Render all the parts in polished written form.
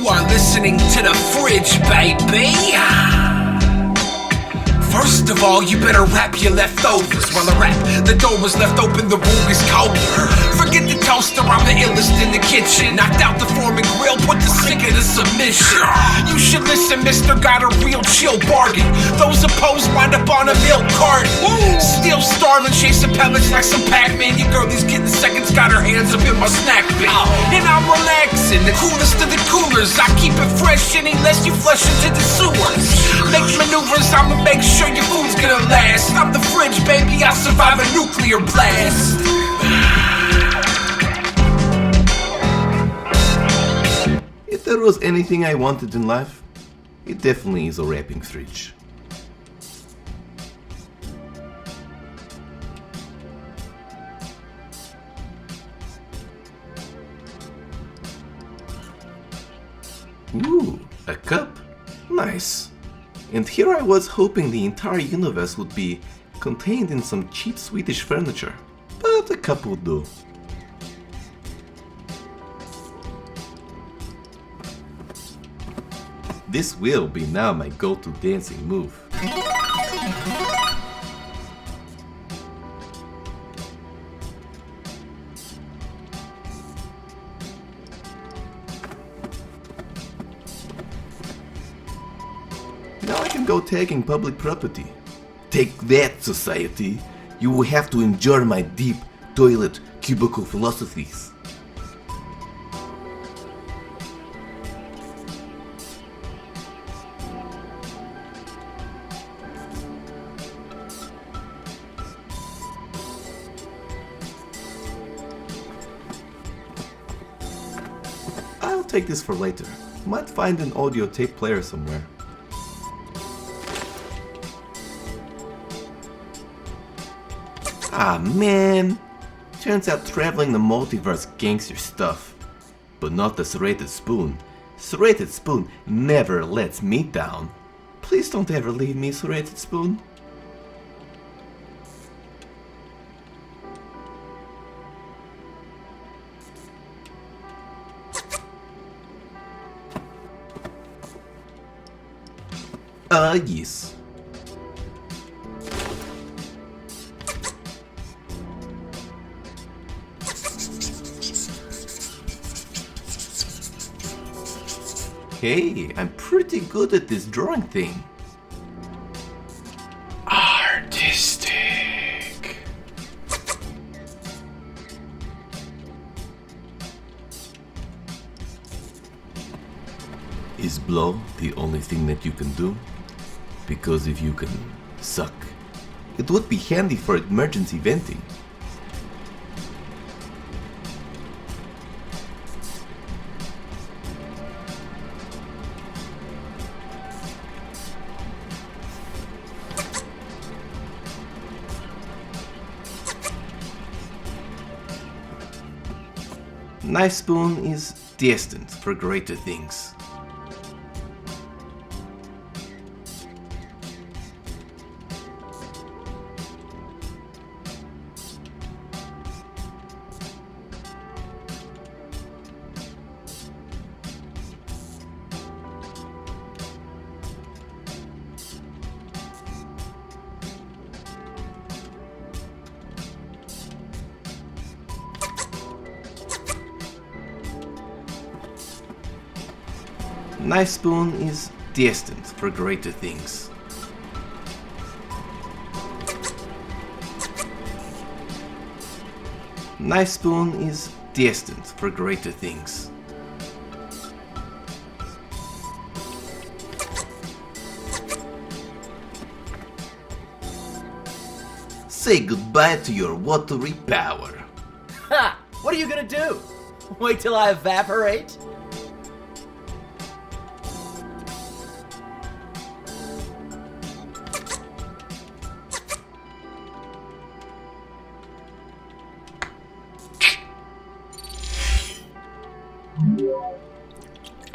You are listening to the fridge, baby. First of all, you better wrap your leftovers. While I rap, the door was left open, the room is colder. Forget the toaster, I'm the illest in the kitchen. Knocked out the Foreman grill, put the singer to submission. You should listen, mister, got a real chill bargain. Those opposed wind up on a milk cart. Still starving, chasing pellets like some Pac-Man. Your girlie's getting seconds, got her hands up in my snack bin. And I'm relaxing, the coolest of the coolers. I keep it fresh, unless you flush into the sewers. Make maneuvers, I'ma make sure your food's gonna last. I'm the fridge, baby, I survive a nuclear blast. If there was anything I wanted in life, it definitely is a wrapping fridge. Ooh, a cup? Nice. And here I was hoping the entire universe would be contained in some cheap Swedish furniture, but a cup would do. This will be now my go-to dancing move. Now I can go tagging public property. Take that, society! You will have to endure my deep toilet cubicle philosophies. I'll take this for later. Might find an audio tape player somewhere. Ah man, turns out traveling the multiverse gangster stuff. But not the serrated spoon. Serrated spoon never lets me down. Please don't ever leave me, serrated spoon. Yes. Hey, I'm pretty good at this drawing thing. Artistic. Is blow the only thing that you can do? Because if you can suck, it would be handy for emergency venting. Knife spoon is destined for greater things. Knife spoon is destined for greater things. Knife spoon is destined for greater things. Say goodbye to your watery power. Ha! What are you gonna do? Wait till I evaporate?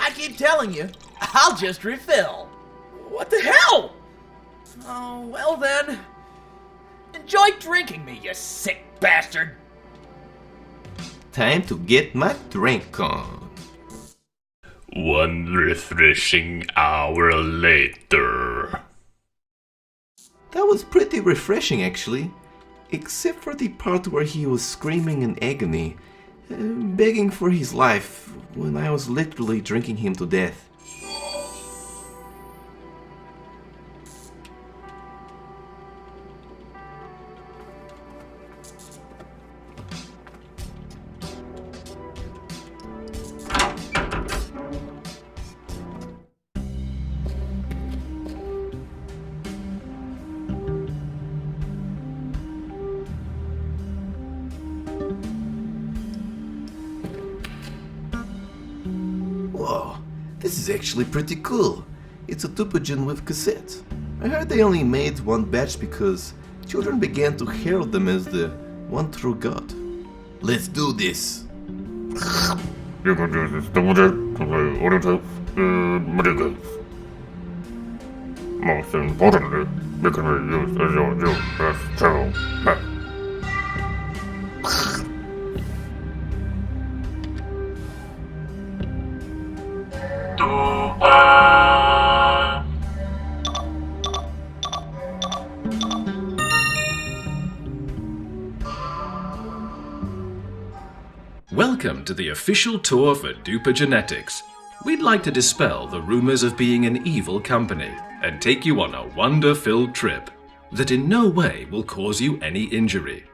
I keep telling you, I'll just refill. What the hell? Oh, well then. Enjoy drinking me, you sick bastard. Time to get my drink on. 1 refreshing hour later. That was pretty refreshing actually, except for the part where he was screaming in agony, begging for his life when I was literally drinking him to death. Whoa, this is actually pretty cool. It's a DUPA gen with cassette. I heard they only made one batch because children began to herald them as the one true God. Let's do this. You can do this double check to the audio materials. Most importantly, it can be used as your new best travel map. Welcome to the official tour for DUPA Genetics. We'd like to dispel the rumors of being an evil company and take you on a wonder-filled trip that in no way will cause you any injury.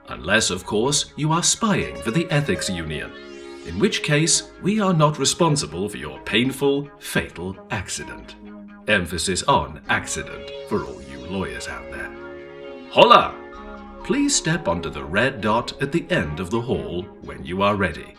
Unless, of course, you are spying for the Ethics Union, in which case we are not responsible for your painful, fatal accident. Emphasis on accident for all you lawyers out there. Hola! Please step onto the red dot at the end of the hall when you are ready.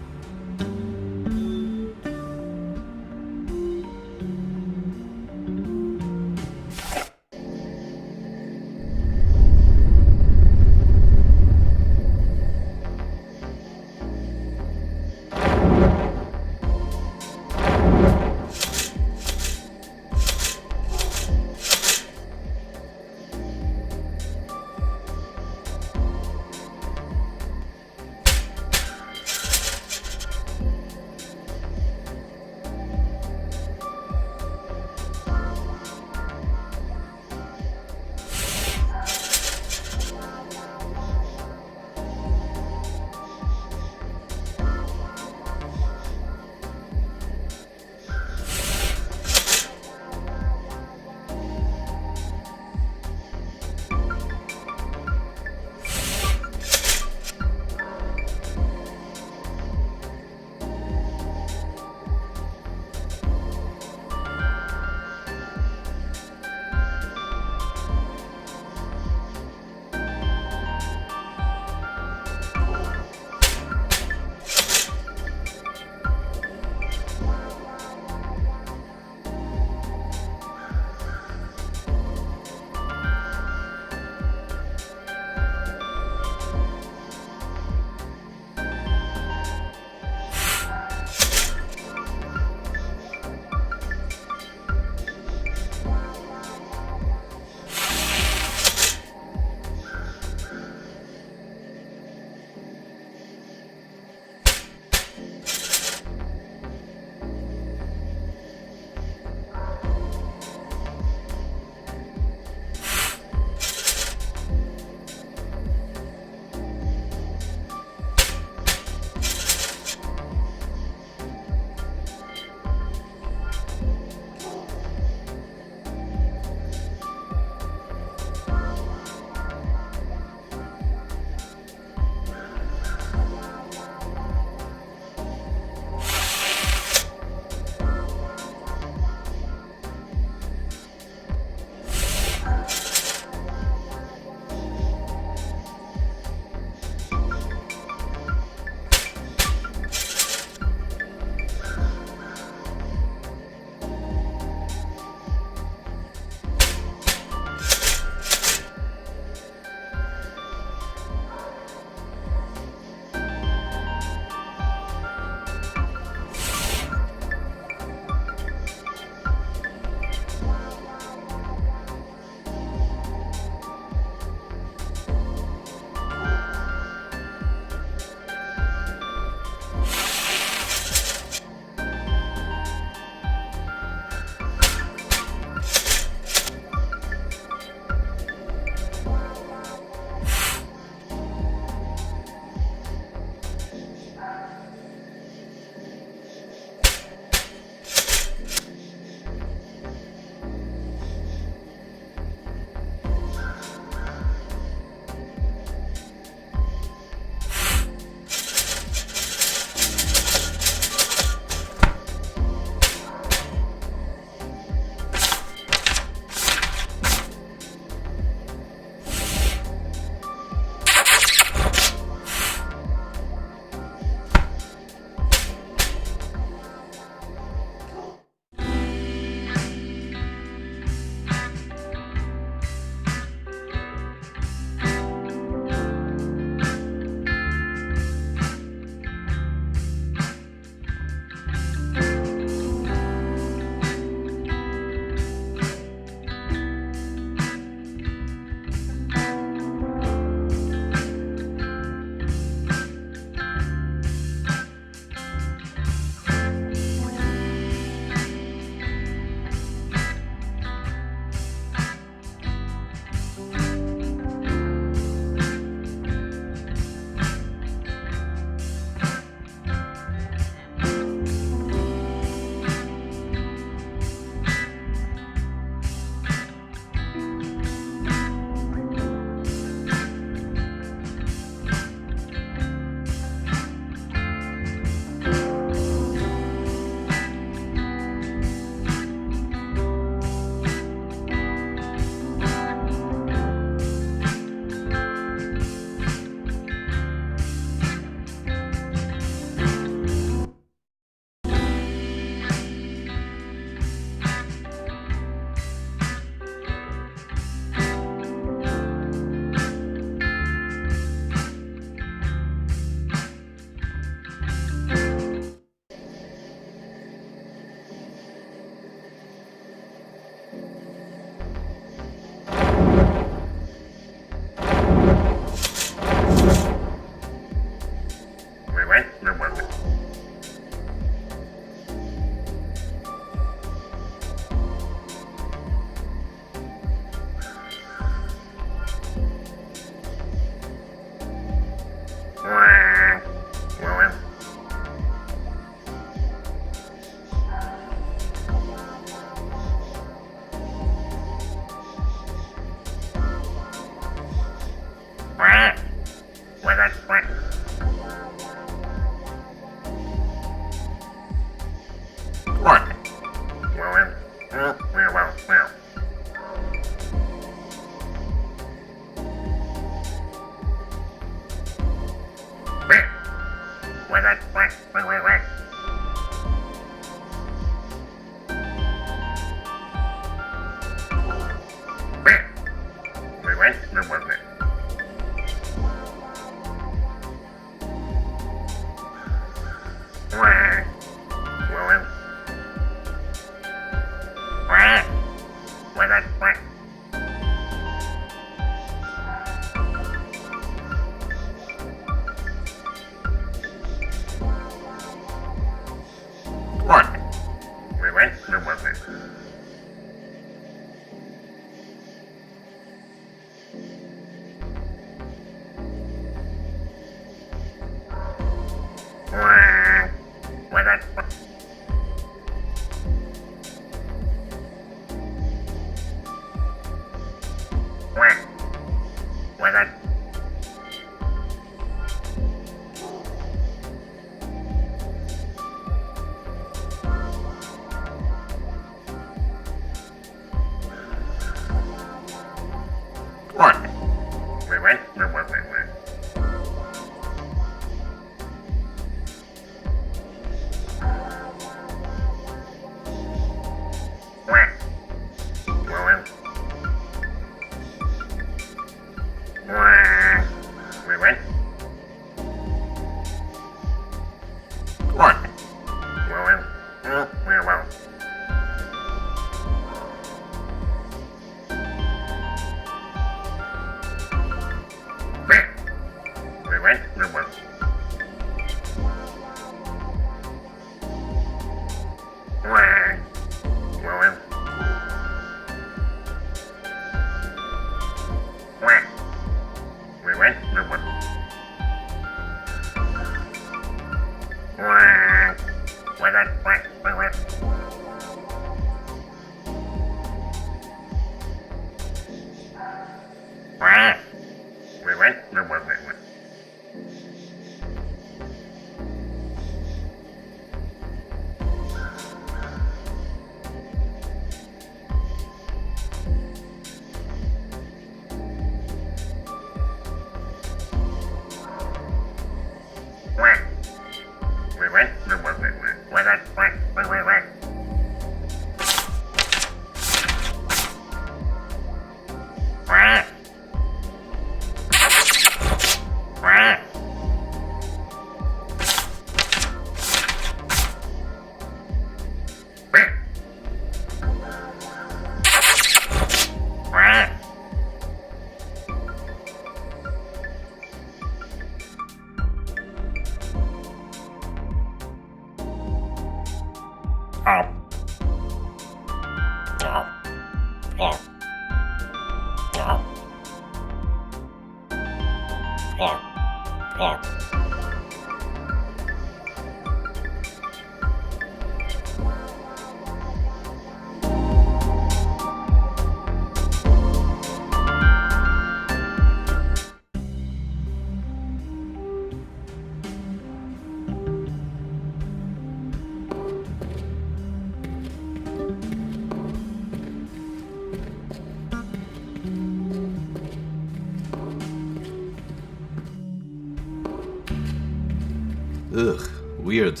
Ugh, weird.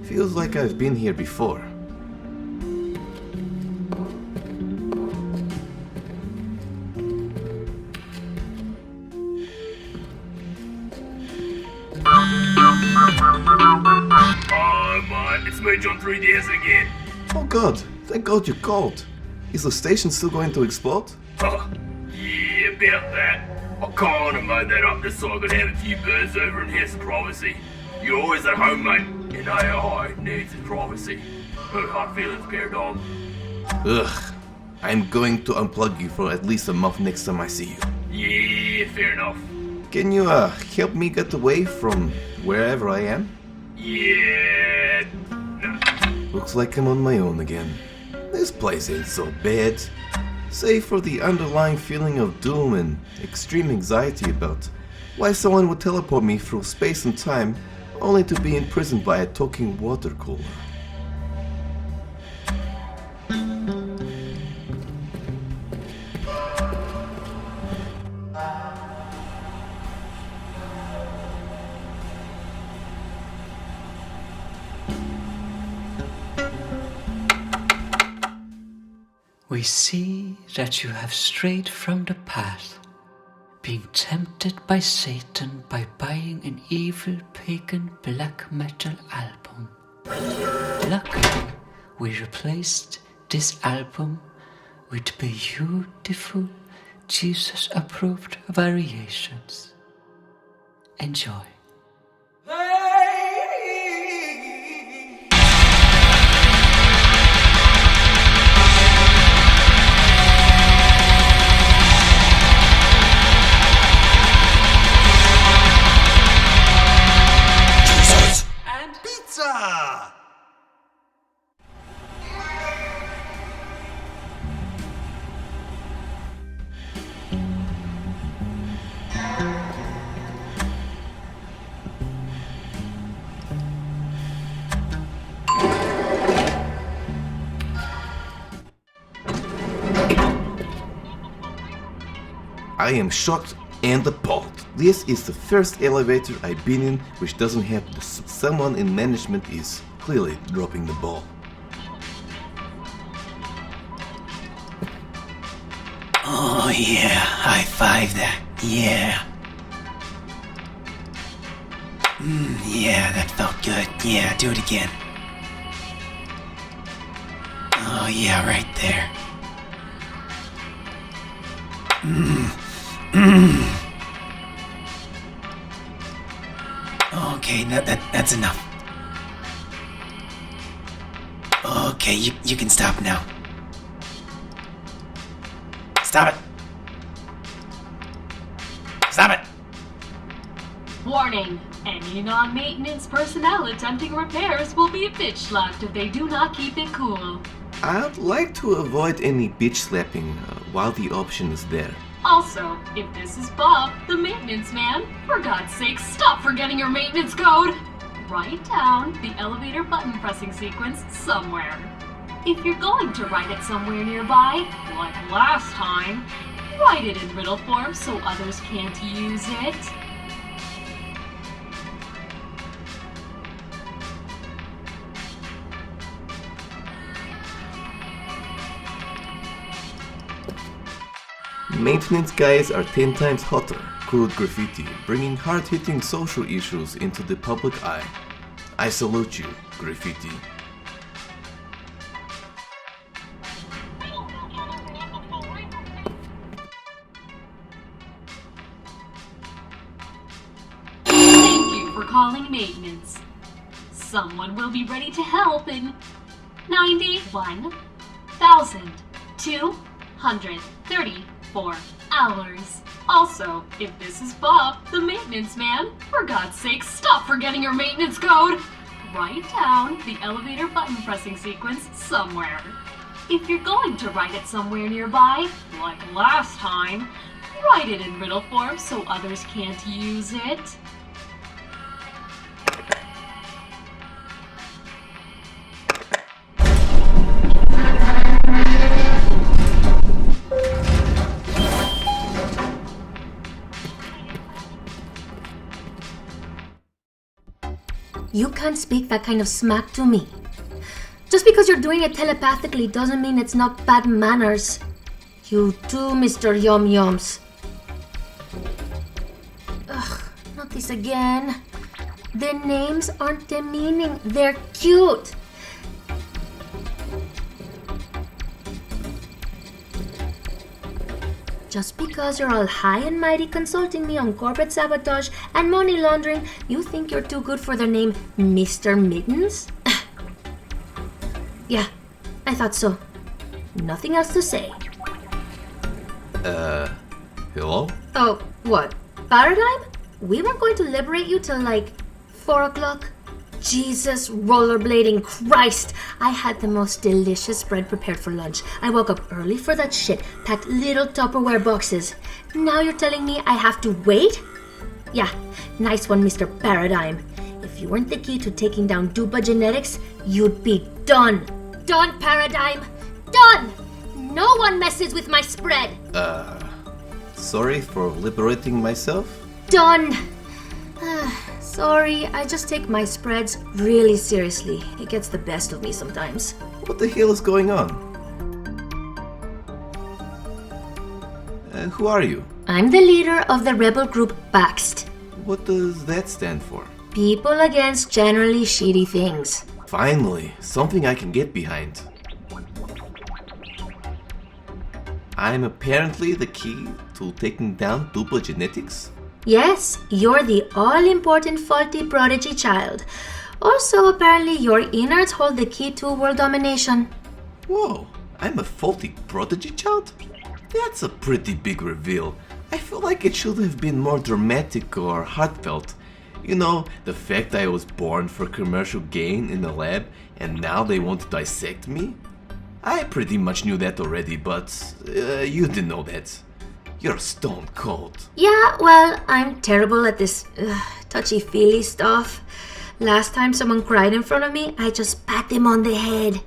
Feels like I've been here before. Oh man, it's me John 3DS again. Oh god, thank god you called. Is the station still going to explode? Huh, yeah, about that. I kinda made that up just so I could have a few birds over and have some privacy. You're always at home, mate, and AI needs his privacy. No hard feelings, bear dog. Ugh, I'm going to unplug you for at least a month next time I see you. Yeah, fair enough. Can you help me get away from wherever I am? Yeah, no. Looks like I'm on my own again. This place ain't so bad. Save for the underlying feeling of doom and extreme anxiety about why someone would teleport me through space and time only to be imprisoned by a talking water cooler. We see that you have strayed from the path, being tempted by Satan by buying an evil pagan black metal album. Luckily, we replaced this album with beautiful Jesus-approved variations. Enjoy. I am shocked and appalled. This is the first elevator I've been in which doesn't have someone in management is clearly dropping the ball. Oh yeah, high five that, yeah. Yeah, that felt good. Yeah, do it again. Oh yeah, right there. Okay, that's enough. Okay, you can stop now. Stop it! Stop it! Warning! Any non-maintenance personnel attempting repairs will be bitch slapped if they do not keep it cool. I'd like to avoid any bitch slapping while the option is there. Also, if this is Bob, the maintenance man, for God's sake, stop forgetting your maintenance code! Write down the elevator button pressing sequence somewhere. If you're going to write it somewhere nearby, like last time, write it in riddle form so others can't use it. Maintenance guys are 10 times hotter, crude graffiti, bringing hard-hitting social issues into the public eye. I salute you, graffiti. Thank you for calling maintenance. Someone will be ready to help in 91,234 hours. Also, if this is Bob, the maintenance man, for God's sake, stop forgetting your maintenance code! Write down the elevator button pressing sequence somewhere. If you're going to write it somewhere nearby, like last time, write it in riddle form so others can't use it. You can't speak that kind of smack to me. Just because you're doing it telepathically doesn't mean it's not bad manners. You too, Mr. Yum Yums. Ugh, not this again. The names aren't demeaning, they're cute. Just because you're all high and mighty consulting me on corporate sabotage and money laundering, you think you're too good for the name Mr. Mittens? Yeah, I thought so. Nothing else to say. Hello? Oh, what? Paradigm? We weren't going to liberate you till like 4 o'clock? Jesus, rollerblading Christ! I had the most delicious bread prepared for lunch. I woke up early for that shit, packed little Tupperware boxes. Now you're telling me I have to wait? Yeah, nice one, Mr. Paradigm. If you weren't the key to taking down DUPA genetics, you'd be done. Done, Paradigm! Done! No one messes with my spread! Sorry for liberating myself? Done! Sorry, I just take my spreads really seriously. It gets the best of me sometimes. What the hell is going on? Who are you? I'm the leader of the rebel group Baxt. What does that stand for? People against generally shitty things. Finally, something I can get behind. I'm apparently the key to taking down DUPA genetics? Yes, you're the all-important faulty prodigy child. Also, apparently, your innards hold the key to world domination. Whoa, I'm a faulty prodigy child? That's a pretty big reveal. I feel like it should have been more dramatic or heartfelt. You know, the fact I was born for commercial gain in a lab and now they want to dissect me? I pretty much knew that already, but you didn't know that. You're stone cold. Yeah, well, I'm terrible at this touchy-feely stuff. Last time someone cried in front of me, I just pat them on the head.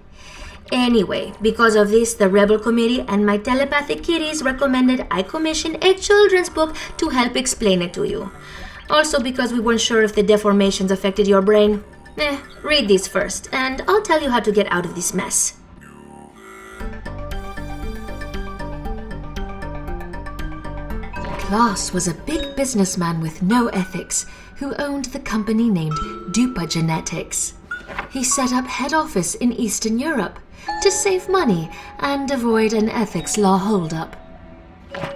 Anyway, because of this, the Rebel Committee and my telepathic kitties recommended I commission a children's book to help explain it to you. Also because we weren't sure if the deformations affected your brain. Read these first, and I'll tell you how to get out of this mess. Krusz was a big businessman with no ethics who owned the company named DUPA Genetics. He set up head office in Eastern Europe to save money and avoid an ethics law holdup.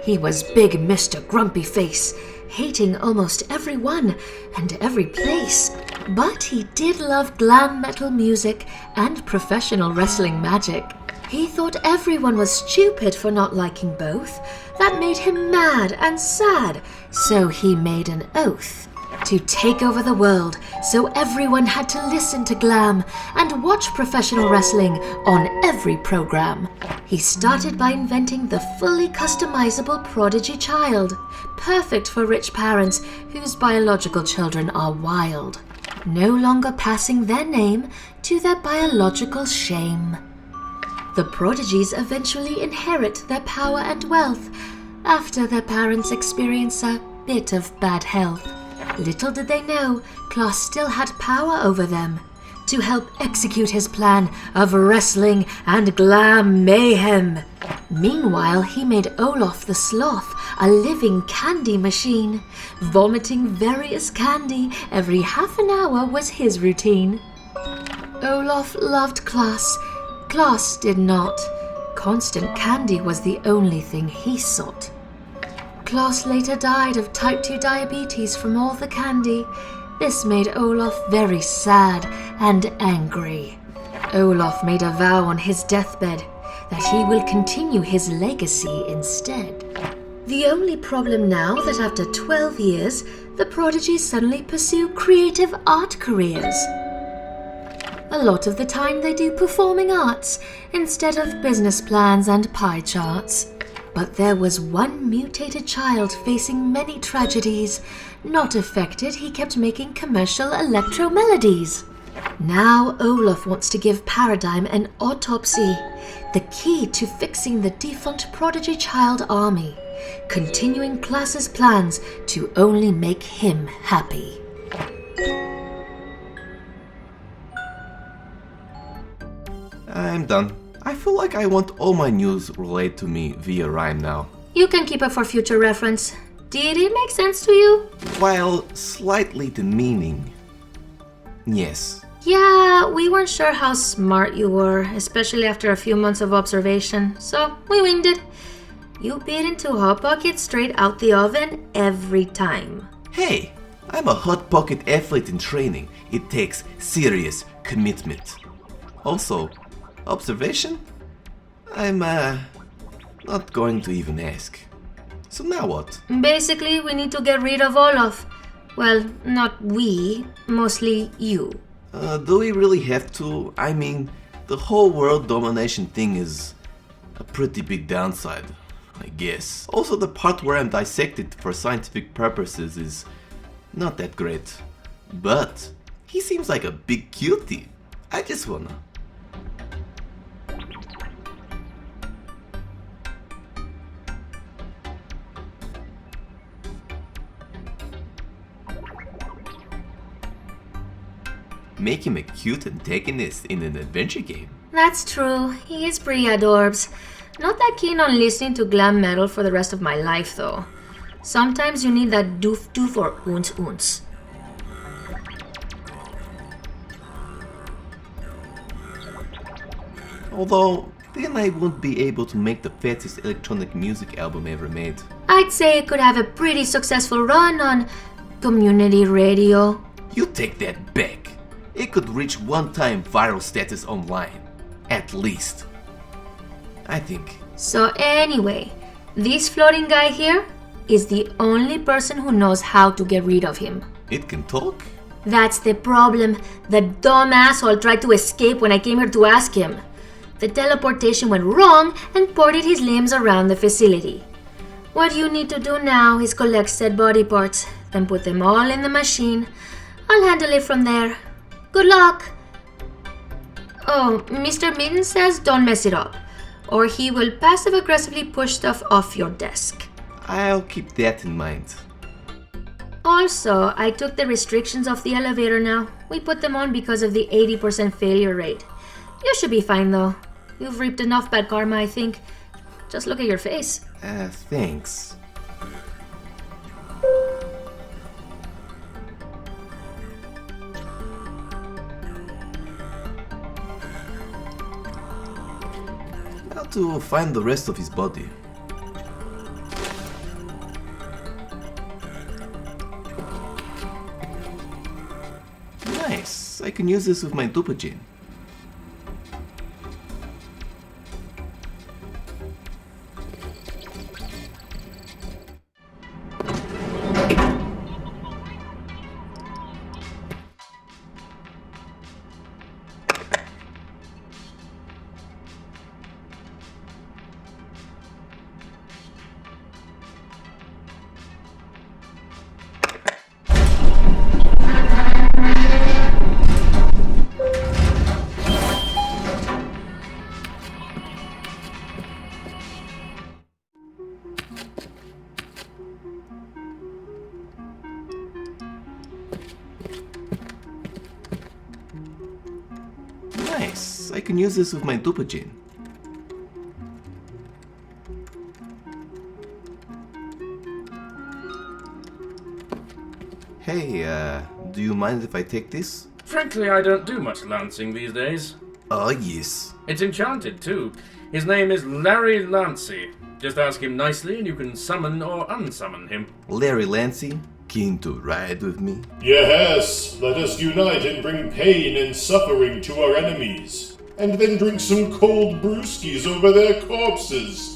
He was big Mr. Grumpy Face, hating almost everyone and every place. But he did love glam metal music and professional wrestling magic. He thought everyone was stupid for not liking both. That made him mad and sad, so he made an oath to take over the world, so everyone had to listen to glam and watch professional wrestling on every program. He started by inventing the fully customizable prodigy child, perfect for rich parents whose biological children are wild, no longer passing their name to their biological shame. The prodigies eventually inherit their power and wealth after their parents experience a bit of bad health. Little did they know, Krusz still had power over them to help execute his plan of wrestling and glam mayhem. Meanwhile, he made Olaf the sloth a living candy machine. Vomiting various candy every half an hour was his routine. Olaf loved Krusz. Krusz did not. Constant candy was the only thing he sought. Krusz later died of type 2 diabetes from all the candy. This made Olaf very sad and angry. Olaf made a vow on his deathbed that he will continue his legacy instead. The only problem now that after 12 years, the prodigies suddenly pursue creative art careers. A lot of the time they do performing arts instead of business plans and pie charts. But there was one mutated child facing many tragedies. Not affected, he kept making commercial electro melodies. Now Olaf wants to give Paradigm an autopsy, the key to fixing the defunct prodigy child army, continuing Krusz's plans to only make him happy. I'm done. I feel like I want all my news relayed to me via rhyme now. You can keep it for future reference. Did it make sense to you? While slightly demeaning. Yes. Yeah, we weren't sure how smart you were, especially after a few months of observation, so we winged it. You bit into Hot Pocket straight out the oven every time. Hey, I'm a Hot Pocket athlete in training. It takes serious commitment. Also, observation? I'm not going to even ask. So now what? Basically, we need to get rid of Olaf. Well, not we, mostly you. Do we really have to? I mean, the whole world domination thing is a pretty big downside, I guess. Also, the part where I'm dissected for scientific purposes is not that great. But he seems like a big cutie. I just wanna... Make him a cute antagonist in an adventure game. That's true. He is pretty adorbs. Not that keen on listening to glam metal for the rest of my life, though. Sometimes you need that doof or oons. Although, then I won't be able to make the fattest electronic music album ever made. I'd say it could have a pretty successful run on community radio. You take that back. It could reach one-time viral status online. At least. I think. So anyway, this floating guy here is the only person who knows how to get rid of him. It can talk? That's the problem. The dumb asshole tried to escape when I came here to ask him. The teleportation went wrong and ported his limbs around the facility. What you need to do now is collect said body parts, then put them all in the machine. I'll handle it from there. Good luck! Oh, Mr. Mitten says don't mess it up, or he will passive-aggressively push stuff off your desk. I'll keep that in mind. Also, I took the restrictions off the elevator now. We put them on because of the 80% failure rate. You should be fine though. You've reaped enough bad karma, I think. Just look at your face. Thanks. How to find the rest of his body? Nice. I can use this with my DUPA gene. Nice. I can use this with my DUPA gene. Hey, do you mind if I take this? Frankly, I don't do much lancing these days. Oh, yes. It's enchanted, too. His name is Larry Lancy. Just ask him nicely and you can summon or unsummon him. Larry Lancy, keen to ride with me? Yes, let us unite and bring pain and suffering to our enemies, and then drink some cold brewskis over their corpses.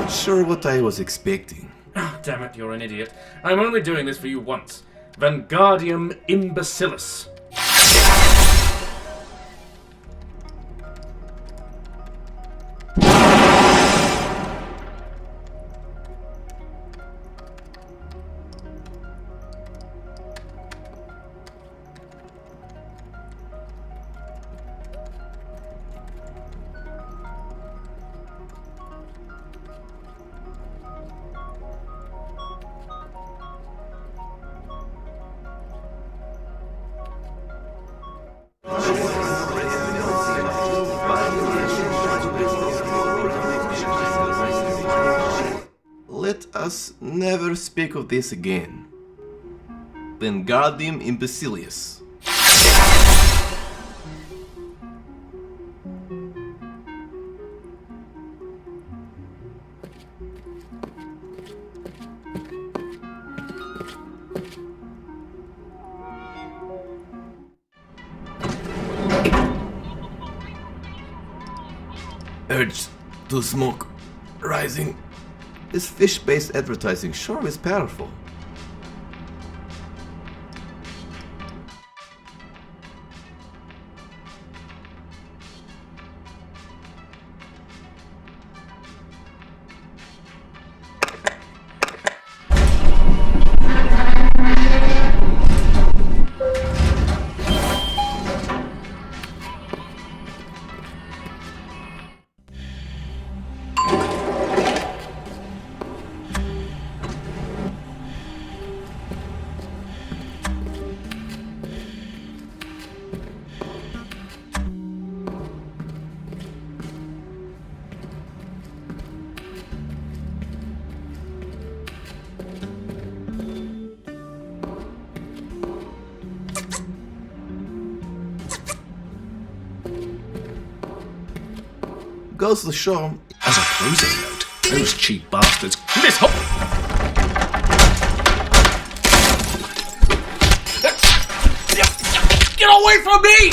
Sure what I was expecting. Ah, damn it, you're an idiot. I'm only doing this for you once. Vanguardium imbecilus. Let us never speak of this again. Vanguardium imbecilius. Urge to smoke rising. This fish-based advertising sure is powerful. Goes to show. As a closing note, those cheap bastards. Miss Hop! Get away from me!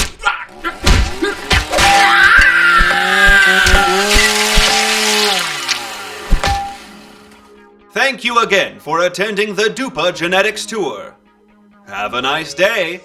thank you again for attending the DUPA Genetics Tour. Have a nice day.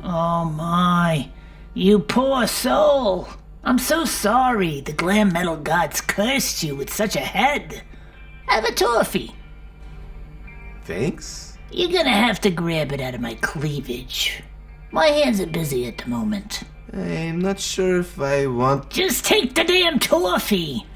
Oh my, you poor soul. I'm so sorry the glam metal gods cursed you with such a head. Have a toffee. Thanks? You're gonna have to grab it out of my cleavage. My hands are busy at the moment. I'm not sure if I want... Just take the damn toffee!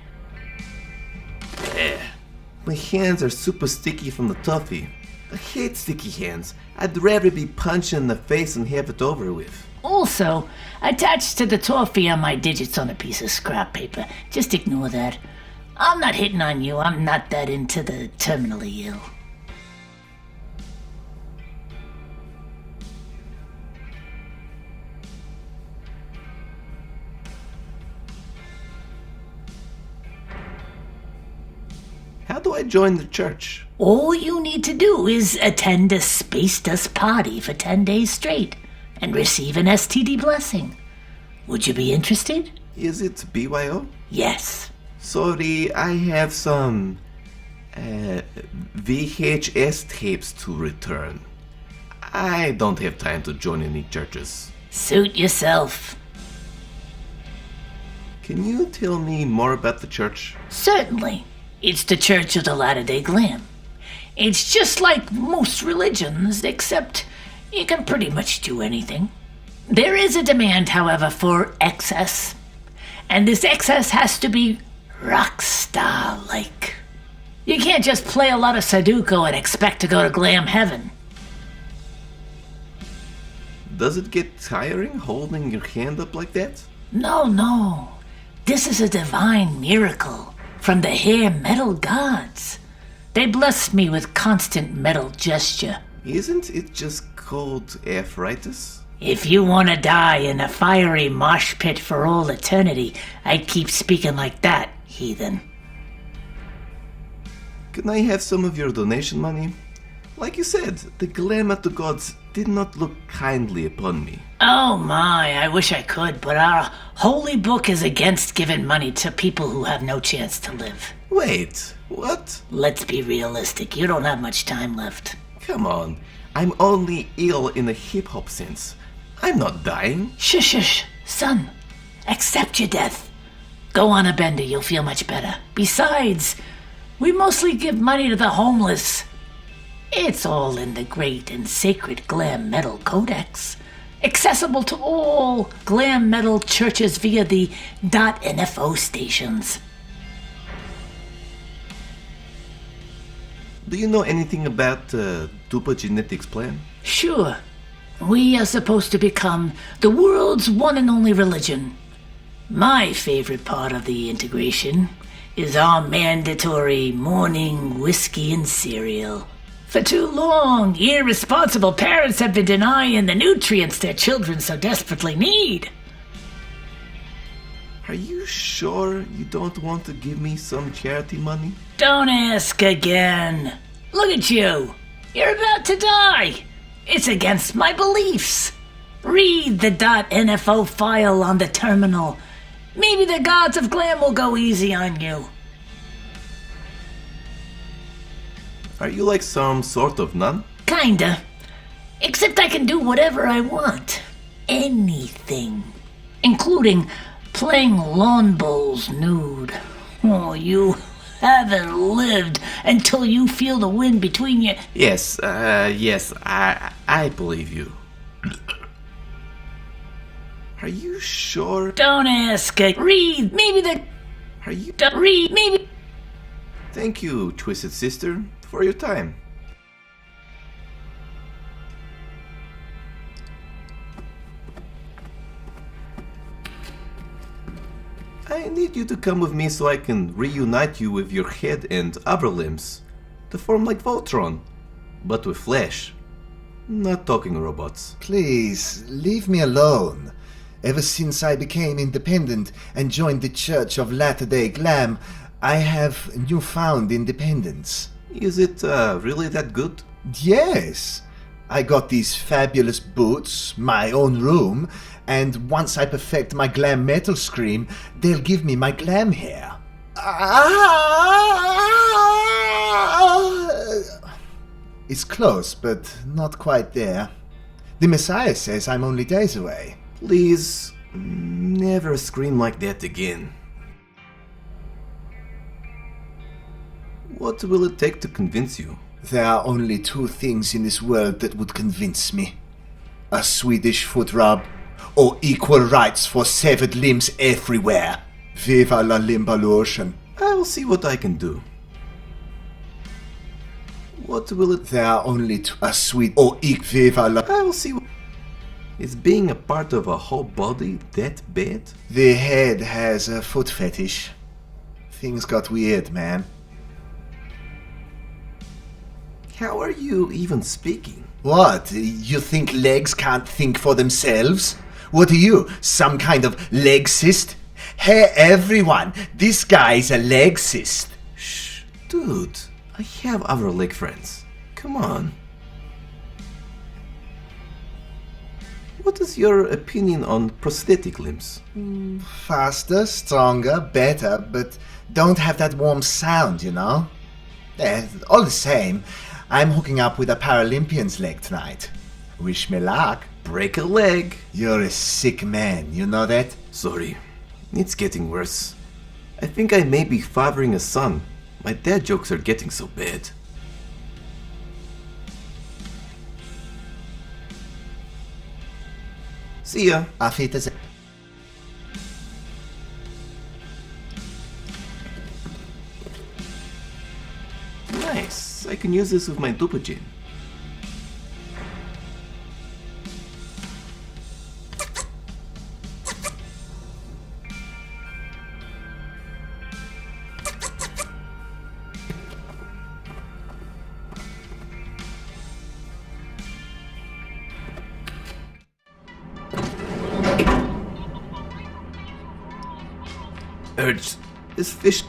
My hands are super sticky from the toffee. I hate sticky hands. I'd rather be punched in the face and have it over with. Also, attached to the toffee are my digits on a piece of scrap paper. Just ignore that. I'm not hitting on you. I'm not that into the terminally ill. How do I join the church? All you need to do is attend a space dust party for 10 days straight and receive an STD blessing. Would you be interested? Is it BYO? Yes. Sorry, I have some VHS tapes to return. I don't have time to join any churches. Suit yourself. Can you tell me more about the church? Certainly. It's the Church of the Latter-day Glam. It's just like most religions, except you can pretty much do anything. There is a demand, however, for excess. And this excess has to be rock star-like. You can't just play a lot of Sudoku and expect to go to glam heaven. Does it get tiring holding your hand up like that? No. This is a divine miracle from the hair metal gods. They blessed me with constant metal gesture. Isn't it just called arthritis? If you want to die in a fiery mosh pit for all eternity, I'd keep speaking like that, heathen. Can I have some of your donation money? Like you said, the glam of the gods did not look kindly upon me. Oh my, I wish I could, but our holy book is against giving money to people who have no chance to live. Wait, what? Let's be realistic, you don't have much time left. Come on, I'm only ill in a hip-hop sense. I'm not dying. Shush, son. Accept your death. Go on a bender, you'll feel much better. Besides, we mostly give money to the homeless. It's all in the great and sacred Glam Metal Codex, accessible to all Glam Metal churches via the .NFO stations. Do you know anything about DUPA Genetics plan? Sure. We are supposed to become the world's one and only religion. My favorite part of the integration is our mandatory morning whiskey and cereal. For too long, irresponsible parents have been denying the nutrients their children so desperately need. Are you sure you don't want to give me some charity money? Don't ask again. Look at you. You're about to die. It's against my beliefs. Read the .NFO file on the terminal. maybe the gods of glam will go easy on you. Are you like some sort of nun? Kinda. Except I can do whatever I want. Anything. Including playing lawn bowls nude. Oh, you haven't lived until you feel the wind between you. Yes, I believe you. Are you sure? Don't ask it. Read. Maybe the... Are you... Don't read. Maybe... Thank you, Twisted Sister, for your time. I need you to come with me so I can reunite you with your head and upper limbs to form like Voltron, but with flesh. Not talking robots. Please, leave me alone. Ever since I became independent and joined the Church of Latter-day Glam, I have newfound independence. Is it really that good? Yes. I got these fabulous boots, my own room, and once I perfect my glam metal scream, they'll give me my glam hair. It's close, but not quite there. The Messiah says I'm only days away. Please, never scream like that again. What will it take to convince you? There are only two things in this world that would convince me. A Swedish foot rub, or equal rights for severed limbs everywhere. Viva la Limbalocian. I will see what I can do. What will it... There are only two... A sweet or viva la... I will see... Is being a part of a whole body that bad? The head has a foot fetish. Things got weird, man. How are you even speaking? What? You think legs can't think for themselves? What are you, some kind of leg-cyst? Hey everyone, this guy's a leg-cyst. Shh, dude, I have other leg friends. Come on. What is your opinion on prosthetic limbs? Faster, stronger, better, but don't have that warm sound, you know? All the same, I'm hooking up with a Paralympian's leg tonight. Wish me luck. Break a leg. You're a sick man, you know that? Sorry, it's getting worse. I think I may be fathering a son. My dad jokes are getting so bad. See ya. Auf Wiedersehen. Nice. I can use this with my DUPA gene. Urge. This fish...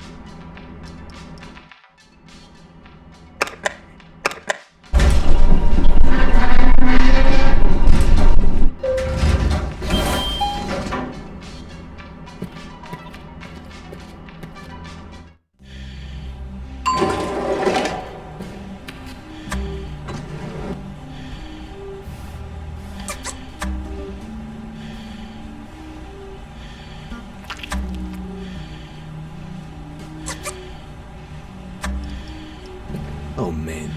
Oh man,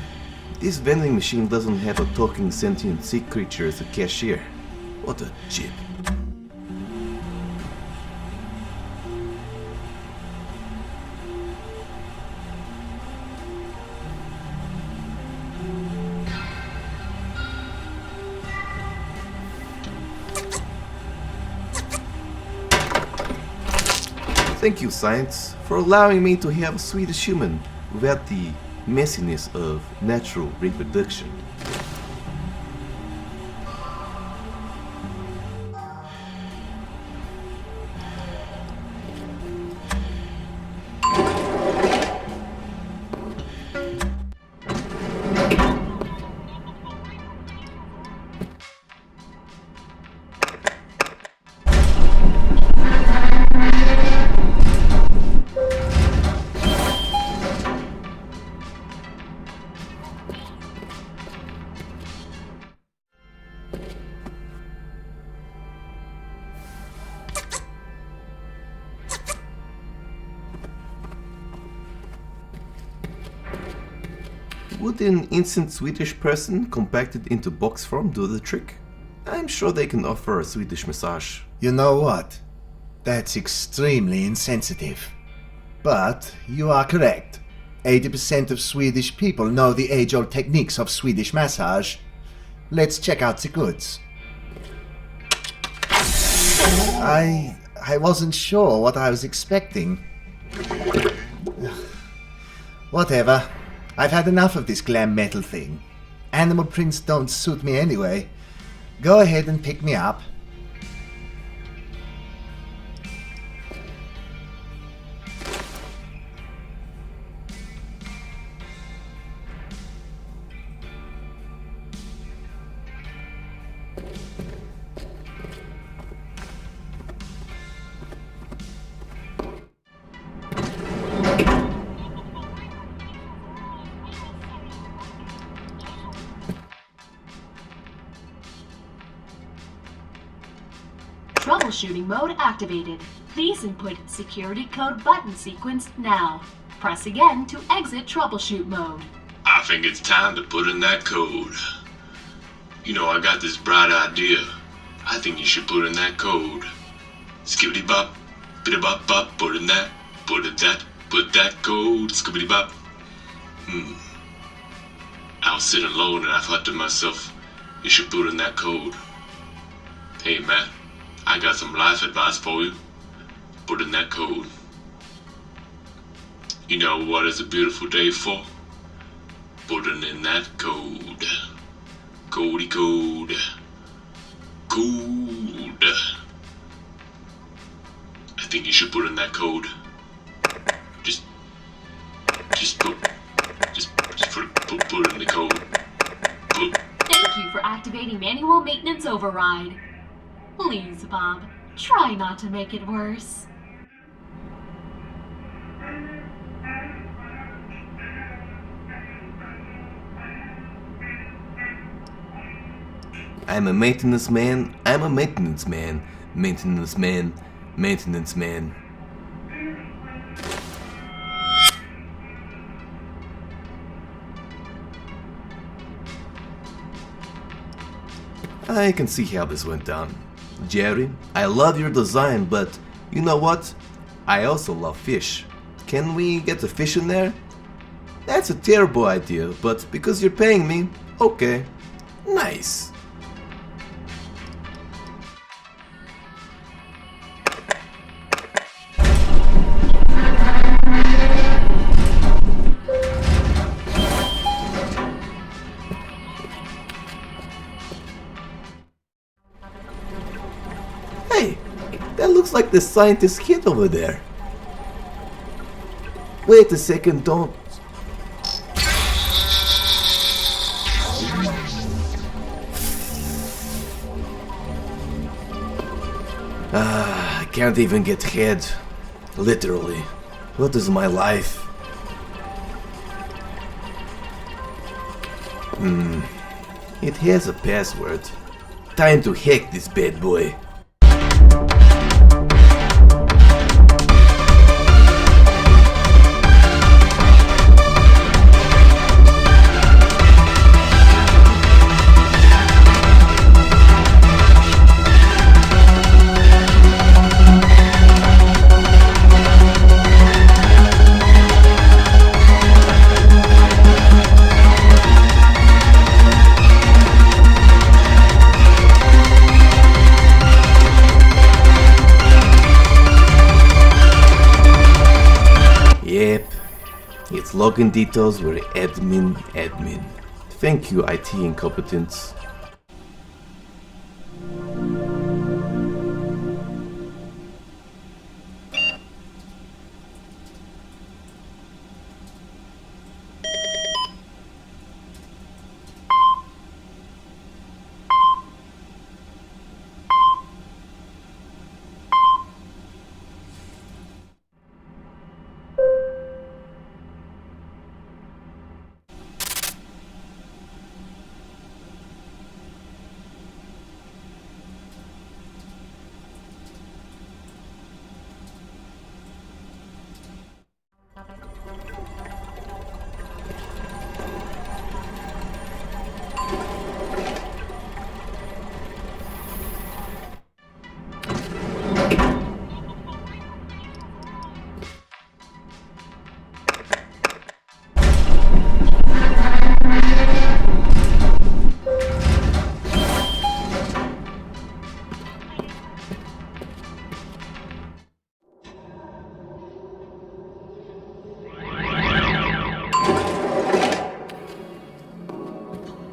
this vending machine doesn't have a talking sentient sea creature as a cashier. What a chip. Thank you, science, for allowing me to have a Swedish human without the messiness of natural reproduction. Would an instant Swedish person compacted into box form do the trick? I'm sure they can offer a Swedish massage. You know what? That's extremely insensitive. But you are correct. 80% of Swedish people know the age-old techniques of Swedish massage. Let's check out the goods. I wasn't sure what I was expecting. Whatever. I've had enough of this glam metal thing. Animal prints don't suit me anyway. Go ahead and pick me up. Troubleshooting mode activated. Please input security code button sequence now. Press again to exit troubleshoot mode. I think it's time to put in that code. You know, I got this bright idea. I think you should put in that code. Skibbity bop, biddy bop bop, put that code, skibbity bop. I was sitting alone and I thought to myself, you should put in that code. Hey man, I got some life advice for you. Put in that code. You know what is a beautiful day for? Putting in that code. Cody code. Code. I think you should put in that code. Just put in the code. Thank you for activating manual maintenance override. Please, Bob, try not to make it worse. I'm a maintenance man, I'm a maintenance man, maintenance man, maintenance man. I can see how this went down. Jerry, I love your design, but you know what? I also love fish. Can we get a fish in there? That's a terrible idea, but because you're paying me, okay. Nice. Hey, that looks like the scientist kid over there. Wait a second, don't... I can't even get head. Literally. What is my life? It has a password. Time to hack this bad boy. Yep, its login details were admin. Thank you, IT incompetence.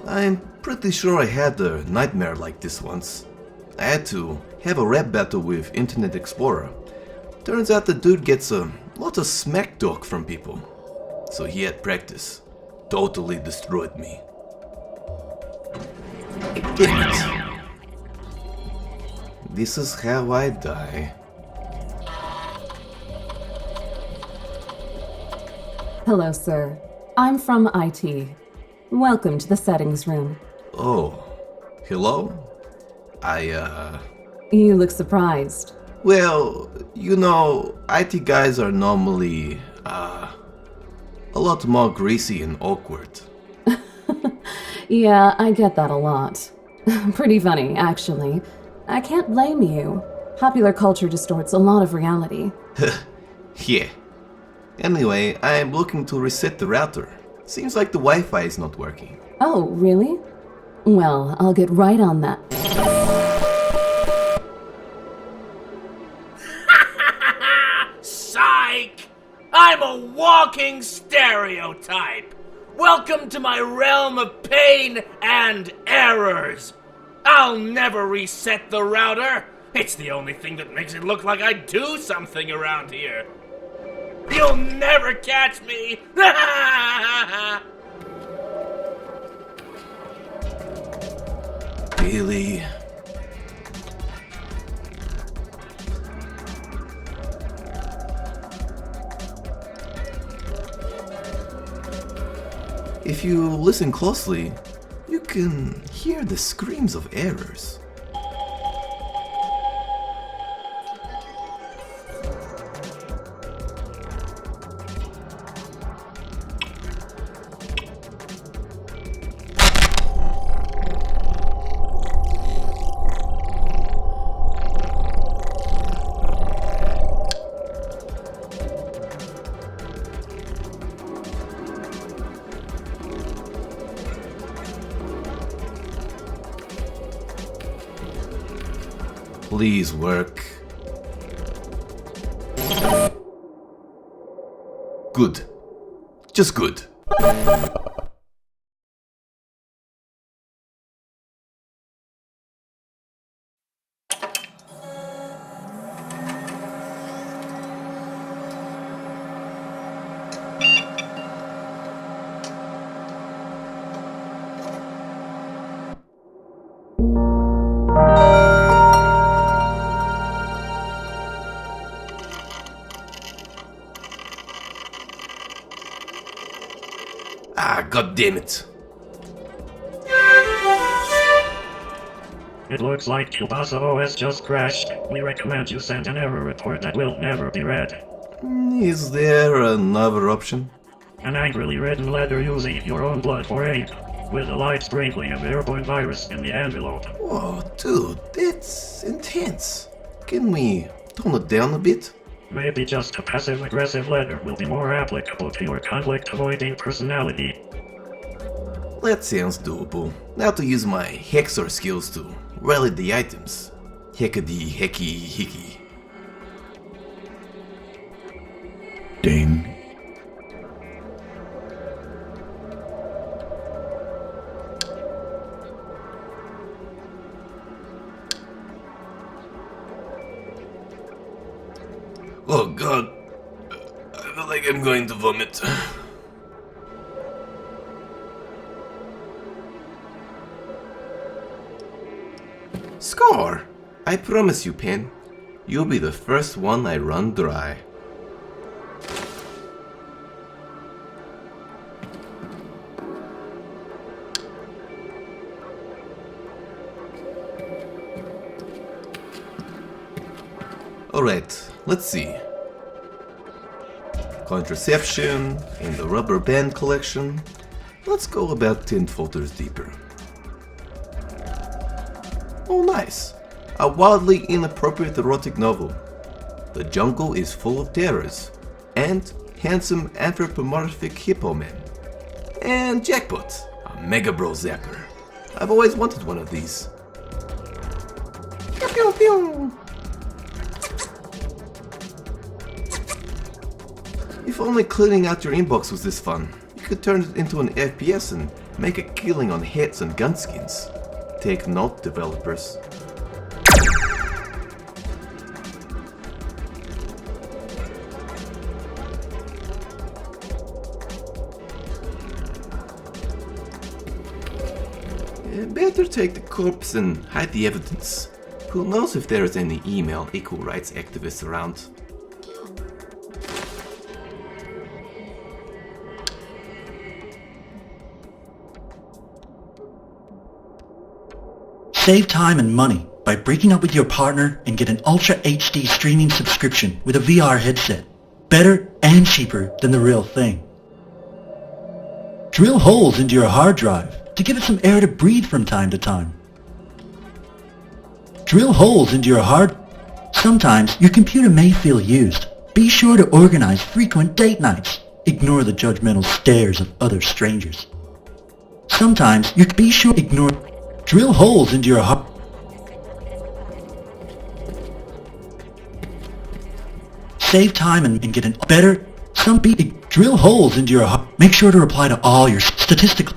I'm pretty sure I had a nightmare like this once. I had to have a rap battle with Internet Explorer. Turns out the dude gets a lot of smack talk from people. So he had practice. Totally destroyed me. Damn it. This is how I die. Hello, sir. I'm from IT. Welcome to the settings room. Oh, hello? You look surprised. Well, you know, IT guys are normally, a lot more greasy and awkward. Yeah, I get that a lot. Pretty funny, actually. I can't blame you. Popular culture distorts a lot of reality. Yeah. Anyway, I'm looking to reset the router. Seems like the Wi-Fi is not working. Oh, really? Well, I'll get right on that. Psych! I'm a walking stereotype! Welcome to my realm of pain and errors! I'll never reset the router! It's the only thing that makes it look like I do something around here! You'll never catch me! Really? If you listen closely, you can hear the screams of errors. Please work. Good. Just good. Ah, god damn it. It looks like DUPA OS just crashed. We recommend you send an error report that will never be read. Is there another option? An angrily written letter using your own blood for ink, with a light sprinkling of airborne virus in the envelope. Whoa, dude, that's intense. Can we tone it down a bit? Maybe just a passive-aggressive letter will be more applicable to your conflict-avoiding personality. That sounds doable. Now to use my hexor skills to rally the items. Heckady hecky hickey. Ding. Oh god, I feel like I'm going to vomit. Score! I promise you, Pen, you'll be the first one I run dry. Alright, let's see. Contraception and the rubber band collection. Let's go about 10 folders deeper. Oh nice! A wildly inappropriate erotic novel. The jungle is full of terrors. And handsome anthropomorphic hippo men. And jackpot! A Mega Bro Zapper. I've always wanted one of these. Pew pew pew! If only cleaning out your inbox was this fun. You could turn it into an FPS and make a killing on hits and gun skins. Take note, developers. Better take the corpse and hide the evidence. Who knows if there is any email equal rights activists around? Save time and money by breaking up with your partner and get an Ultra HD streaming subscription with a VR headset. Better and cheaper than the real thing. Drill holes into your hard drive to give it some air to breathe from time to time. Drill holes into your hard... Sometimes your computer may feel used. Be sure to organize frequent date nights. Ignore the judgmental stares of other strangers. Sometimes you be sure to ignore... Drill holes into your hard... Save time and get an better... Drill holes into your hard... Make sure to reply to all your statistical...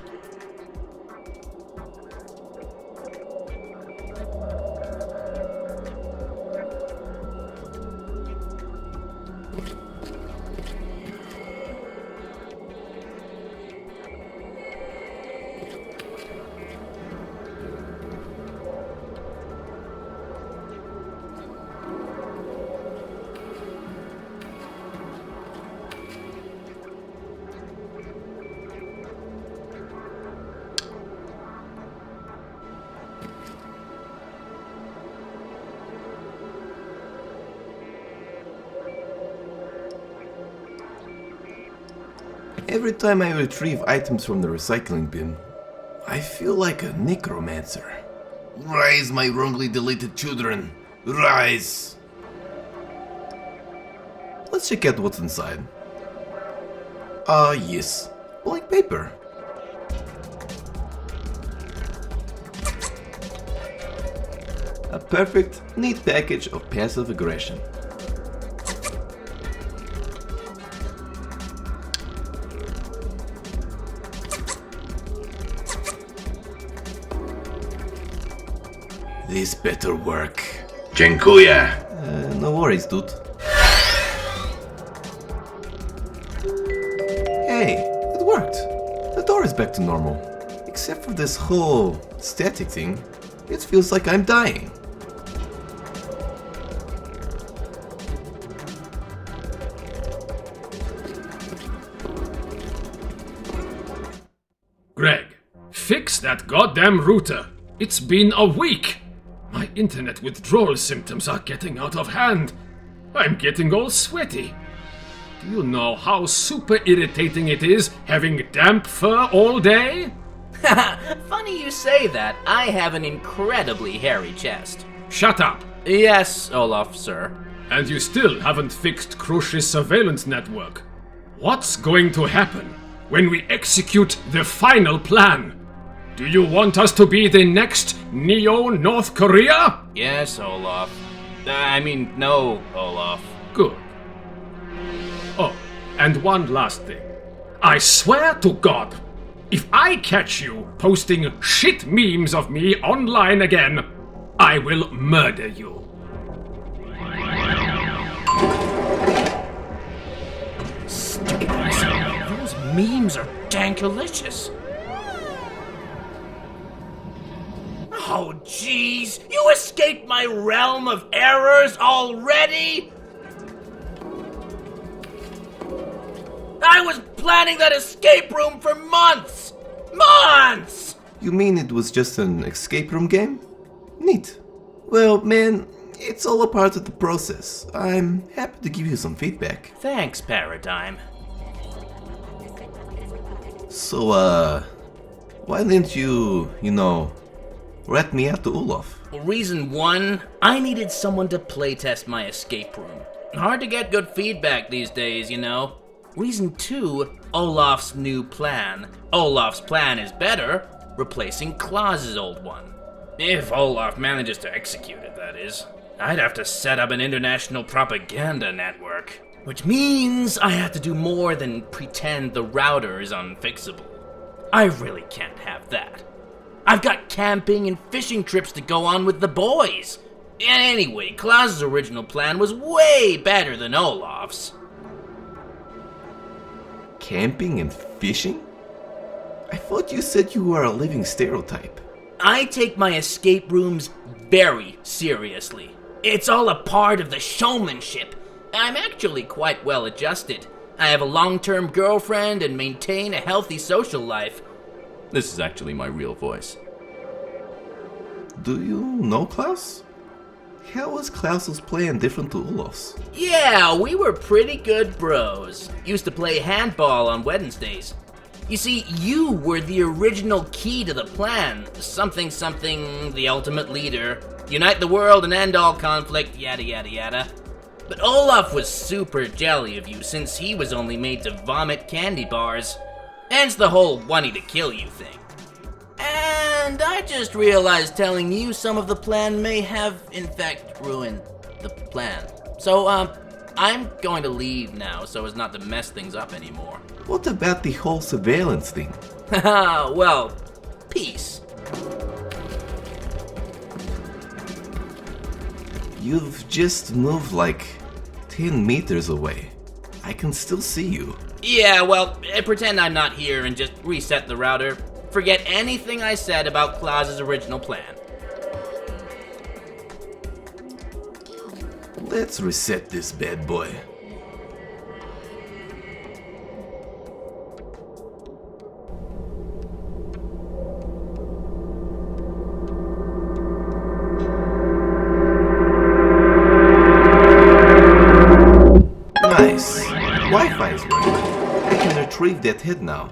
Every time I retrieve items from the recycling bin, I feel like a necromancer. Rise, my wrongly deleted children! Rise! Let's check out what's inside. Yes. Blank paper. A perfect, neat package of passive aggression. This better work. Dziękuję. No worries, dude. Hey, it worked. The door is back to normal. Except for this whole static thing, it feels like I'm dying. Greg, fix that goddamn router. It's been a week. My internet withdrawal symptoms are getting out of hand. I'm getting all sweaty. Do you know how super irritating it is having damp fur all day? Funny you say that. I have an incredibly hairy chest. Shut up. Yes, Olaf, sir. And you still haven't fixed Krusz's surveillance network. What's going to happen when we execute the final plan? Do you want us to be the next Neo-North Korea? Yes, Olaf. No, Olaf. Good. Oh, and one last thing. I swear to God, if I catch you posting shit memes of me online again, I will murder you. Stupid asshole. Those memes are dankalicious. Oh, jeez! You escaped my realm of errors already? I was planning that escape room for months! Months! You mean it was just an escape room game? Neat. Well, man, it's all a part of the process. I'm happy to give you some feedback. Thanks, Paradigm. So, why didn't you rat me out to Olaf? Well, reason one, I needed someone to playtest my escape room. Hard to get good feedback these days, you know. Reason two, Olaf's new plan. Olaf's plan is better, replacing Klaus's old one. If Olaf manages to execute it, that is. I'd have to set up an international propaganda network. Which means I have to do more than pretend the router is unfixable. I really can't have that. I've got camping and fishing trips to go on with the boys. Anyway, Klaus's original plan was way better than Olaf's. Camping and fishing? I thought you said you were a living stereotype. I take my escape rooms very seriously. It's all a part of the showmanship. I'm actually quite well adjusted. I have a long-term girlfriend and maintain a healthy social life. This is actually my real voice. Do you know Klaus? How was Klaus's plan different to Olaf's? Yeah, we were pretty good bros. Used to play handball on Wednesdays. You see, you were the original key to the plan. Something, the ultimate leader. Unite the world and end all conflict, yada yada yada. But Olaf was super jelly of you since he was only made to vomit candy bars. Hence the whole wanting to kill you thing. And I just realized telling you some of the plan may have, in fact, ruined the plan. So, I'm going to leave now so as not to mess things up anymore. What about the whole surveillance thing? Haha, well, peace. You've just moved like 10 meters away. I can still see you. Yeah, well, pretend I'm not here and just reset the router. Forget anything I said about Klaus's original plan. Let's reset this bad boy. Nice. Wi-Fi is working. I can retrieve that head now.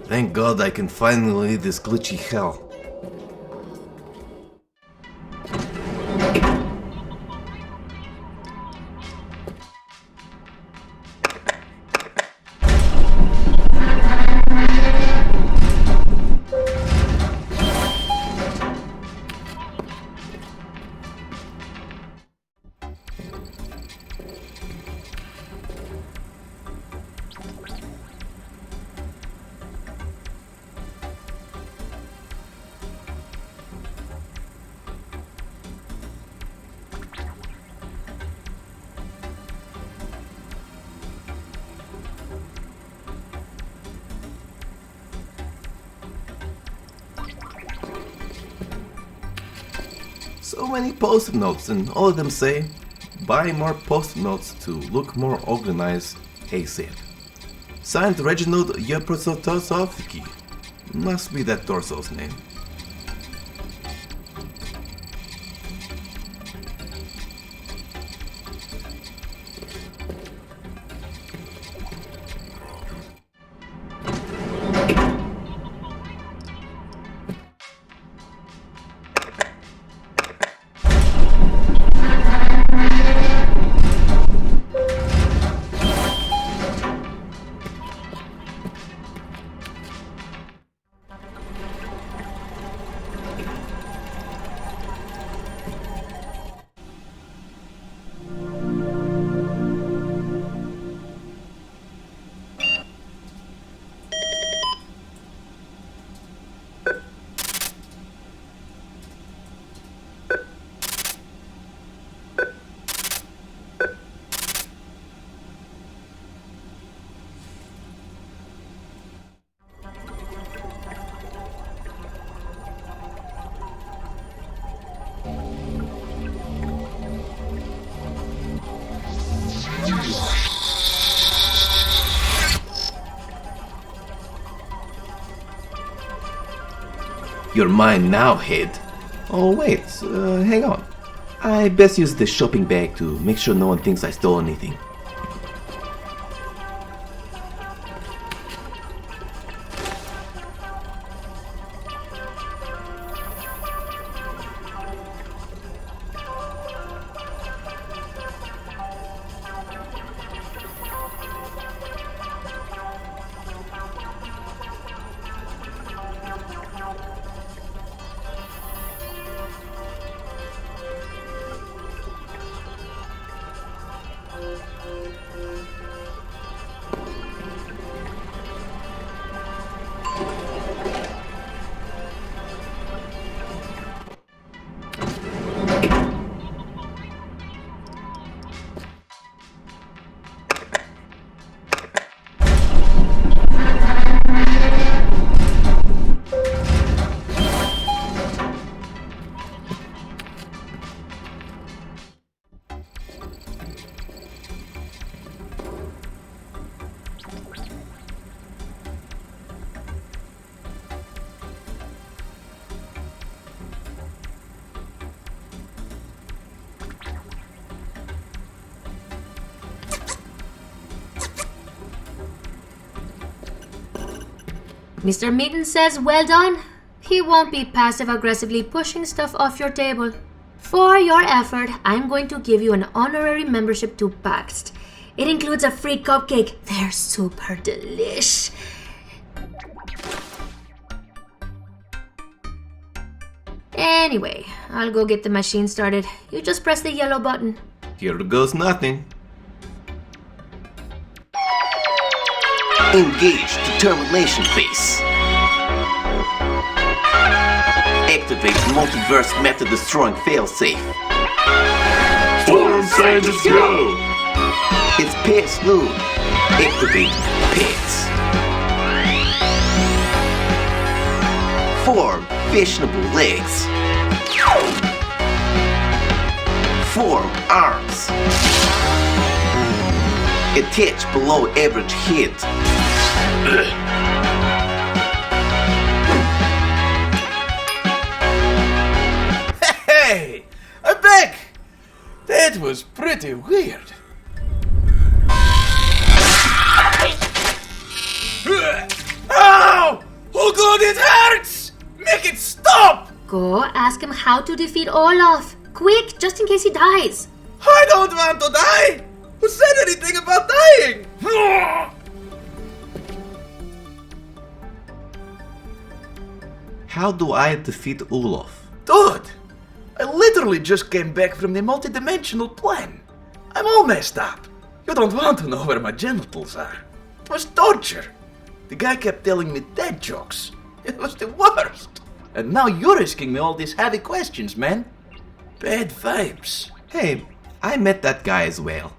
Thank God I can finally leave this glitchy hell. So many post-it notes, and all of them say, buy more post-it notes to look more organized ASAP. Signed Reginald Yeprosotosovsky. Must be that torso's name. You're mine now, head. Oh wait, hang on. I best use the shopping bag to make sure no one thinks I stole anything. Mr. Mutant says well done. He won't be passive-aggressively pushing stuff off your table. For your effort, I'm going to give you an honorary membership to Paxed. It includes a free cupcake. They're super delish. Anyway, I'll go get the machine started. You just press the yellow button. Here goes nothing. Engage determination phase. Activate multiverse method destroying failsafe. Form scientists go! It's Pets Moon. Activate Pets. Form fashionable legs. Form arms. Attach below average head. Hey! I'm back! That was pretty weird. Ow! Oh god, it hurts! Make it stop! Go ask him how to defeat Olaf. Quick, just in case he dies. I don't want to die! Who said anything about dying? How do I defeat Olaf? Dude! I literally just came back from the multidimensional plane. I'm all messed up. You don't want to know where my genitals are. It was torture. The guy kept telling me dad jokes. It was the worst. And now you're asking me all these heavy questions, man. Bad vibes. Hey, I met that guy as well.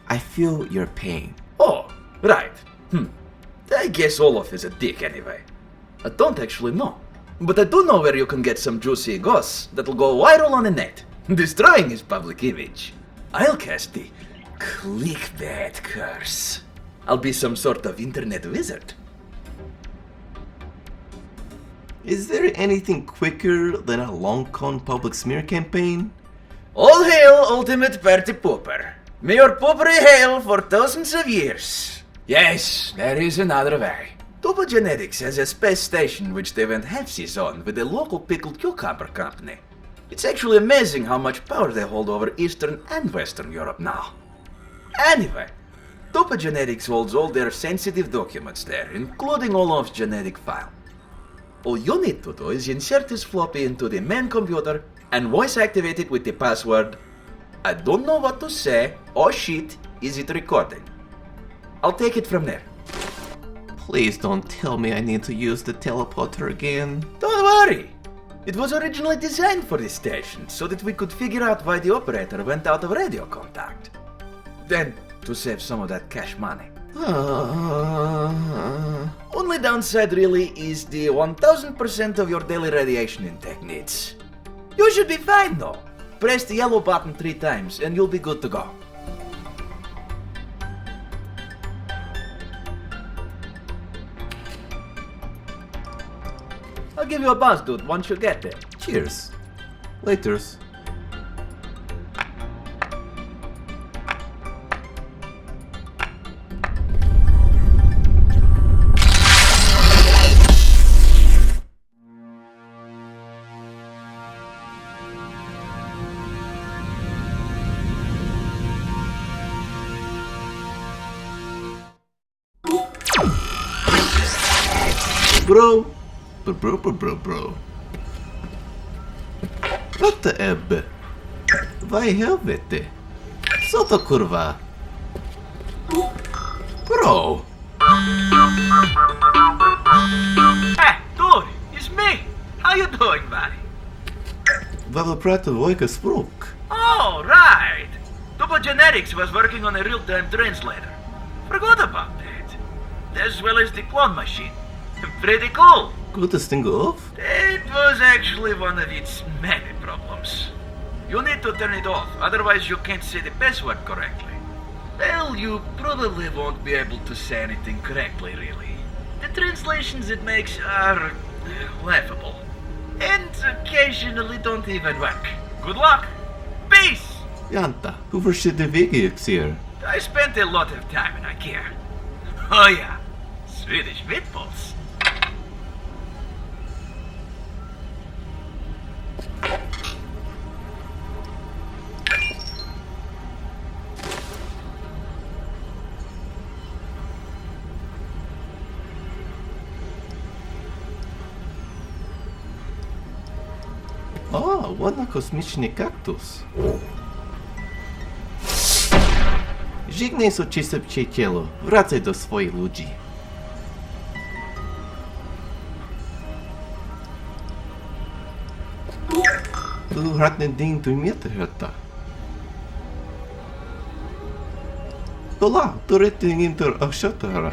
I feel your pain. Oh, right. I guess Olaf is a dick anyway. I don't actually know. But I do know where you can get some juicy goss that'll go viral on the net, destroying his public image. I'll cast the clickbait curse. I'll be some sort of internet wizard. Is there anything quicker than a long-con public smear campaign? All hail ultimate party pooper. May your poopery hail for thousands of years. Yes, there is another way. DUPA Genetics has a space station which they went halfsies on with a local pickled cucumber company. It's actually amazing how much power they hold over Eastern and Western Europe now. Anyway, DUPA Genetics holds all their sensitive documents there, including Olaf's genetic file. All you need to do is insert this floppy into the main computer and voice activate it with the password I don't know what to say, oh shit, is it recording? I'll take it from there. Please don't tell me I need to use the teleporter again. Don't worry. It was originally designed for this station so that we could figure out why the operator went out of radio contact. Then, to save some of that cash money. Only downside really is the 1000% of your daily radiation intake needs. You should be fine though. Press the yellow button 3 times and you'll be good to go. I'll give you a buzz, dude, once you get there. Cheers. Laters. Bro. Vad Ebbe? Vad i helvete? Så kurva. Bro. Hey, dude, it's me. How you doing, buddy? Vad pratar vilka språk? Oh, right. DUPA Genetics was working on a real-time translator. Forgot about that. As well as the clone machine. Pretty cool. Good to sting off? It was actually one of its many problems. You need to turn it off, otherwise you can't say the password correctly. Well, you probably won't be able to say anything correctly, really. The translations it makes are laughable. And occasionally don't even work. Good luck. Peace! Janta, hur försökte VGX here? I spent a lot of time in IKEA. Oh yeah, Swedish meatballs. O, ładny kosmiczny kaktus. Żegnaj z oczyste przyjacielu, wracaj do swoich ludzi. Du har en ding du meter hötta. Dola, du rätt ingen tur att köta här.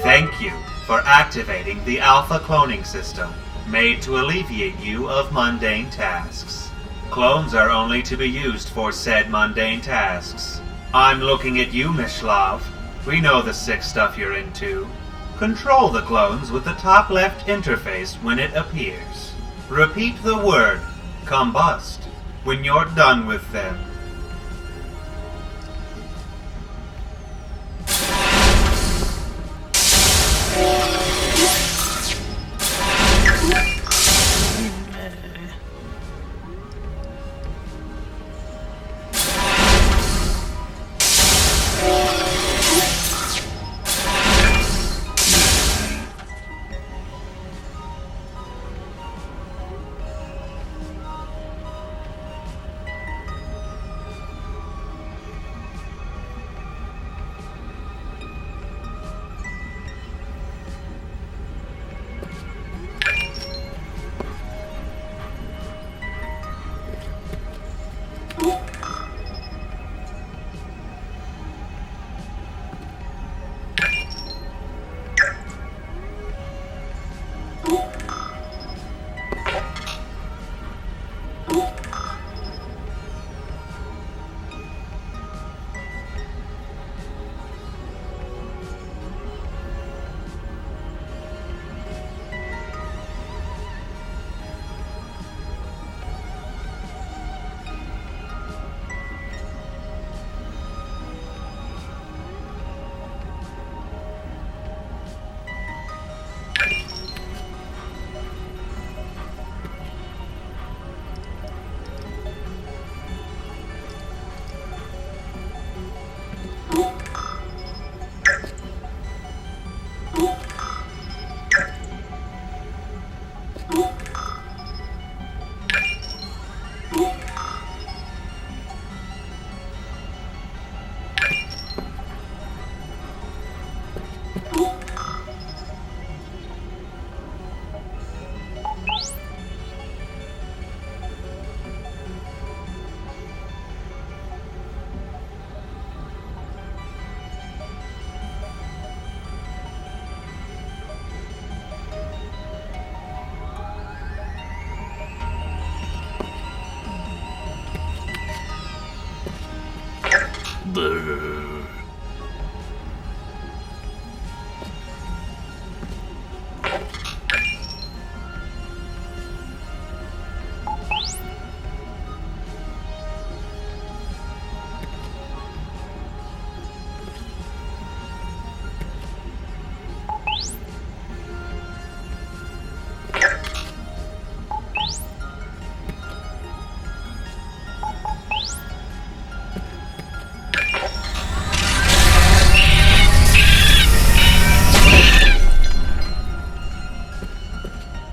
Thank you for activating the Alpha cloning system, made to alleviate you of mundane tasks. Clones are only to be used for said mundane tasks. I'm looking at you, Mishlav. We know the sick stuff you're into. Control the clones with the top left interface when it appears. Repeat the word, combust, when you're done with them.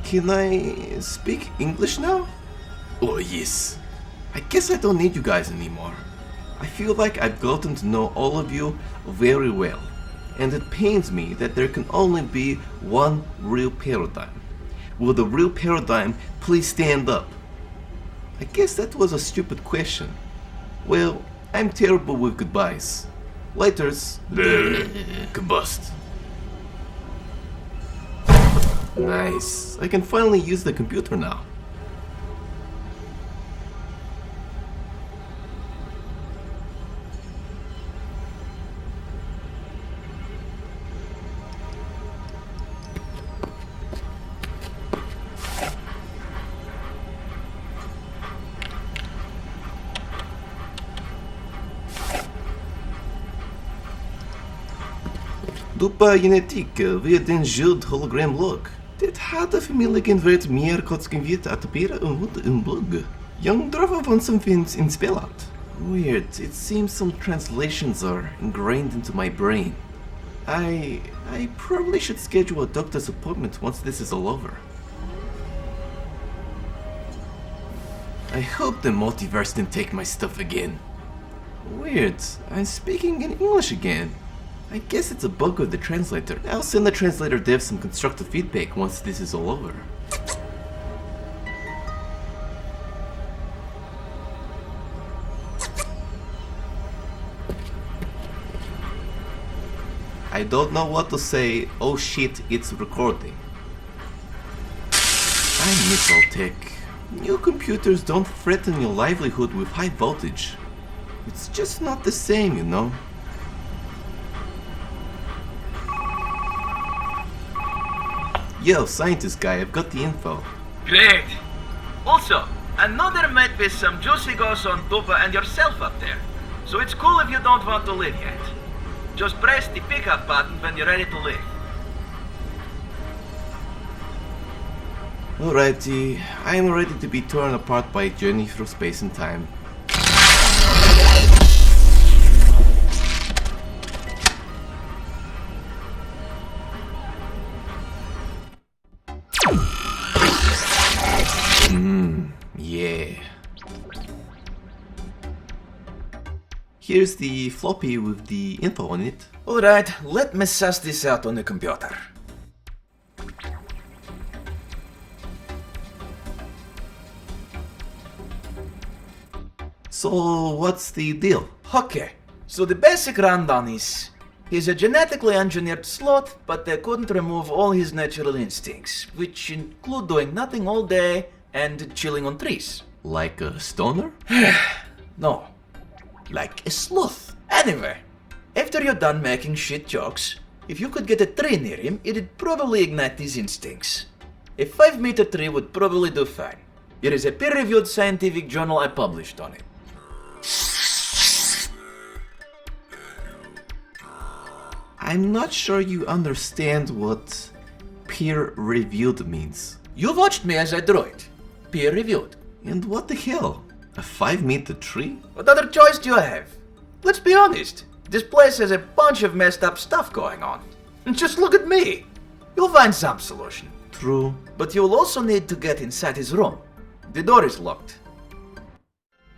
Can I speak English now? Oh yes. I guess I don't need you guys anymore. I feel like I've gotten to know all of you very well, and it pains me that there can only be one real paradigm. Will the real paradigm please stand up? I guess that was a stupid question. Well, I'm terrible with goodbyes. Laters. Combust. Nice. I can finally use the computer now. DUPA genetique via den Jude hologram log. Dit hadden familien werd meer kotsgevierd atoperen een blog. Young Drava van some things in spell out. Weird, it seems some translations are ingrained into my brain. I probably should schedule a doctor's appointment once this is all over. I hope the multiverse didn't take my stuff again. Weird, I'm speaking in English again. I guess it's a bug with the translator. I'll send the translator dev some constructive feedback once this is all over. I don't know what to say. Oh shit, it's recording. I miss all tech. New computers don't threaten your livelihood with high voltage. It's just not the same, you know. Yo, scientist guy, I've got the info. Great. Also, another might be some juicy goss on DUPA and yourself up there. So it's cool if you don't want to leave yet. Just press the pickup button when you're ready to leave. Alrighty, I am ready to be torn apart by a journey through space and time. Yeah. Here's the floppy with the info on it. Alright, let me suss this out on the computer. So, what's the deal? Okay, so the basic rundown is he's a genetically engineered sloth, but they couldn't remove all his natural instincts, which include doing nothing all day and chilling on trees. Like a stoner? No, like a sloth. Anyway, after you're done making shit jokes, if you could get a tree near him, it'd probably ignite his instincts. A 5-meter tree would probably do fine. There is a peer-reviewed scientific journal I published on it. I'm not sure you understand what peer-reviewed means. You watched me as I drew it. Peer-reviewed. And what the hell? A 5-meter tree? What other choice do you have? Let's be honest. This place has a bunch of messed up stuff going on. And just look at me. You'll find some solution. True. But you'll also need to get inside his room. The door is locked.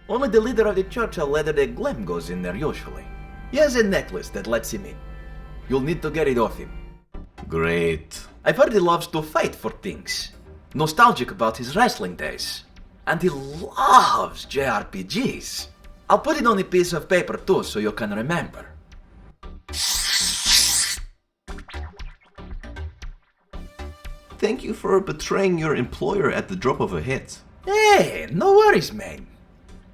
Only the leader of the church of Latter-day Glam goes in there usually. He has a necklace that lets him in. You'll need to get it off him. Great. I've heard he loves to fight for things. Nostalgic about his wrestling days. And he loves JRPGs. I'll put it on a piece of paper too, so you can remember. Thank you for betraying your employer at the drop of a hat. Hey, no worries, man.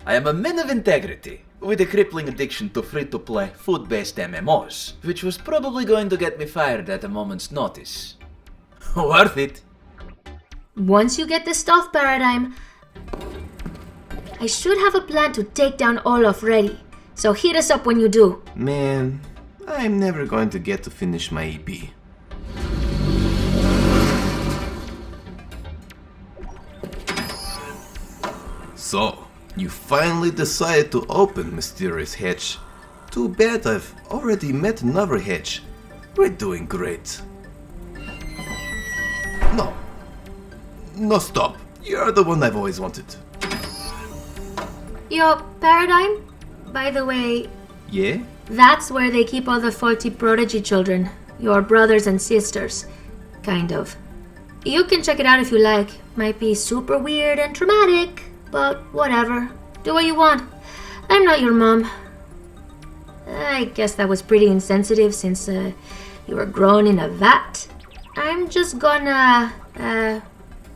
I am a man of integrity, with a crippling addiction to free-to-play, food-based MMOs, which was probably going to get me fired at a moment's notice. Worth it. Once you get the stuff paradigm, I should have a plan to take down Olaf ready. So hit us up when you do. Man, I'm never going to get to finish my EP. So, you finally decided to open Mysterious Hatch. Too bad I've already met another hatch. We're doing great. No, stop. You're the one I've always wanted. Yo, paradigm? By the way, Yeah? that's where they keep all the faulty prodigy children. Your brothers and sisters. Kind of. You can check it out if you like. Might be super weird and traumatic, but whatever. Do what you want. I'm not your mom. I guess that was pretty insensitive since you were grown in a vat. I'm just gonna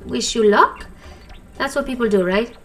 wish you luck. That's what people do, right?